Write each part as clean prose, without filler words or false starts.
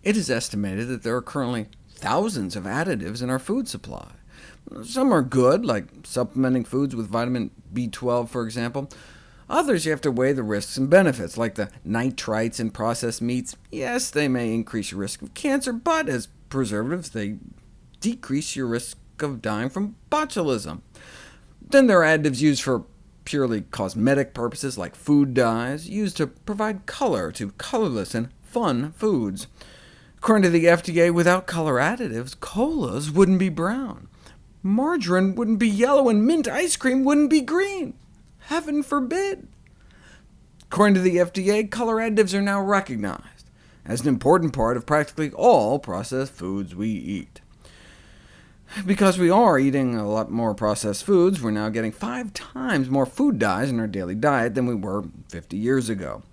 It is estimated that there are currently thousands of additives in our food supply. Some are good, like supplementing foods with vitamin B12, for example. Others you have to weigh the risks and benefits, like the nitrites in processed meats. Yes, they may increase your risk of cancer, but as preservatives, they decrease your risk of dying from botulism. Then there are additives used for purely cosmetic purposes, like food dyes, used to provide color to colorless and fun foods. According to the FDA, without color additives, colas wouldn't be brown, margarine wouldn't be yellow, and mint ice cream wouldn't be green. Heaven forbid! According to the FDA, color additives are now recognized as an important part of practically all processed foods we eat. Because we are eating a lot more processed foods, we're now getting 5 times more food dyes in our daily diet than we were 50 years ago.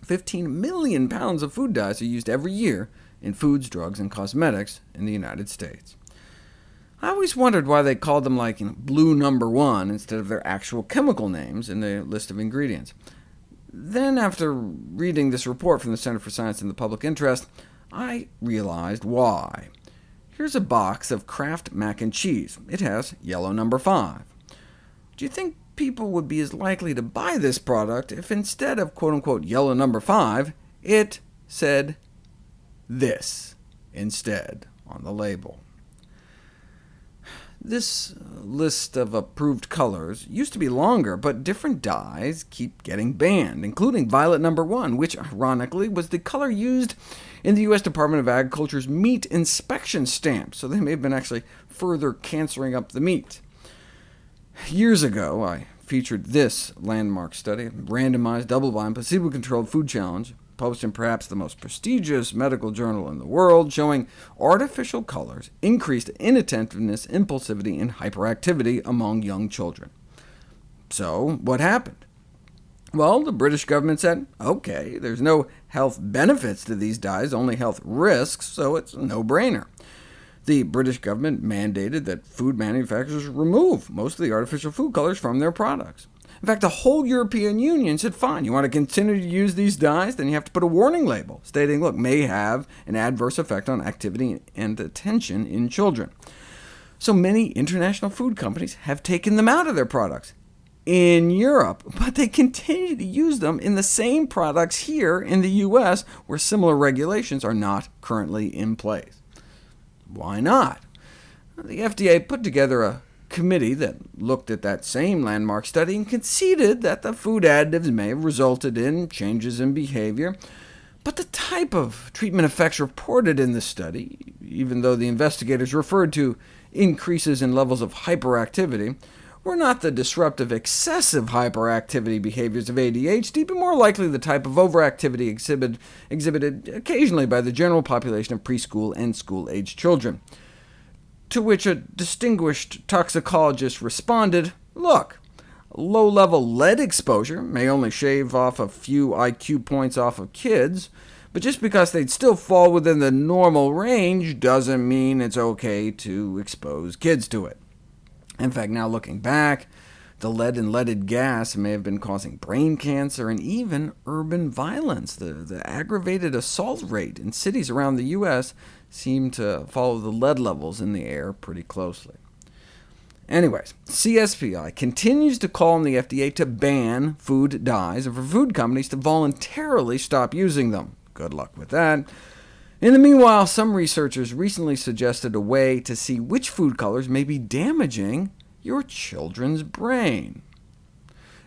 15 million pounds of food dyes are used every year in foods, drugs, and cosmetics in the United States. I always wondered why they called them like blue number 1 instead of their actual chemical names in the list of ingredients. Then, after reading this report from the Center for Science and the Public Interest, I realized why. Here's a box of Kraft mac and cheese. It has yellow number 5. Do you think people would be as likely to buy this product if instead of quote-unquote yellow number 5, it said this instead on the label? This list of approved colors used to be longer, but different dyes keep getting banned, including violet number 1, which ironically was the color used in the U.S. Department of Agriculture's meat inspection stamp, so they may have been actually further cancering up the meat. Years ago, I featured this landmark study, a randomized, double-blind, placebo-controlled food challenge, published in perhaps the most prestigious medical journal in the world, showing artificial colors increased inattentiveness, impulsivity, and hyperactivity among young children. So what happened? Well, the British government said, OK, there's no health benefits to these dyes, only health risks, so it's a no-brainer. The British government mandated that food manufacturers remove most of the artificial food colors from their products. In fact, the whole European Union said, fine, you want to continue to use these dyes? Then you have to put a warning label stating, look, may have an adverse effect on activity and attention in children. So many international food companies have taken them out of their products in Europe, but they continue to use them in the same products here in the US, where similar regulations are not currently in place. Why not? The FDA put together a committee that looked at that same landmark study and conceded that the food additives may have resulted in changes in behavior, but the type of treatment effects reported in this study, even though the investigators referred to increases in levels of hyperactivity, were not the disruptive excessive hyperactivity behaviors of ADHD, but more likely the type of overactivity exhibited occasionally by the general population of preschool and school-aged children. To which a distinguished toxicologist responded, look, low-level lead exposure may only shave off a few IQ points off of kids, but just because they'd still fall within the normal range doesn't mean it's OK to expose kids to it. In fact, now looking back, the lead in leaded gas may have been causing brain cancer and even urban violence. The aggravated assault rate in cities around the U.S. seemed to follow the lead levels in the air pretty closely. Anyways, CSPI continues to call on the FDA to ban food dyes and for food companies to voluntarily stop using them. Good luck with that. In the meanwhile, some researchers recently suggested a way to see which food colors may be damaging your children's brain,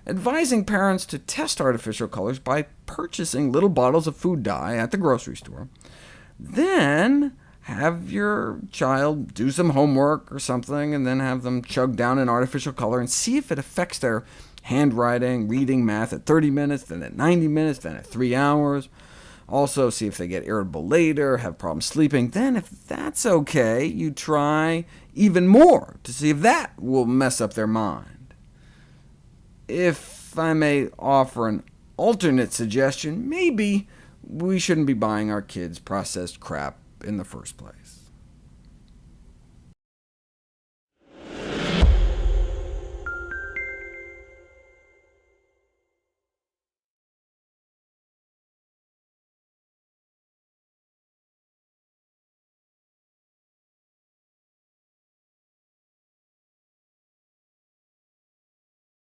advising parents to test artificial colors by purchasing little bottles of food dye at the grocery store. Then have your child do some homework or something, and then have them chug down an artificial color and see if it affects their handwriting, reading, math at 30 minutes, then at 90 minutes, then at 3 hours. Also, see if they get irritable later, have problems sleeping. Then, if that's OK, you try even more to see if that will mess up their mind. If I may offer an alternate suggestion, maybe we shouldn't be buying our kids processed crap in the first place.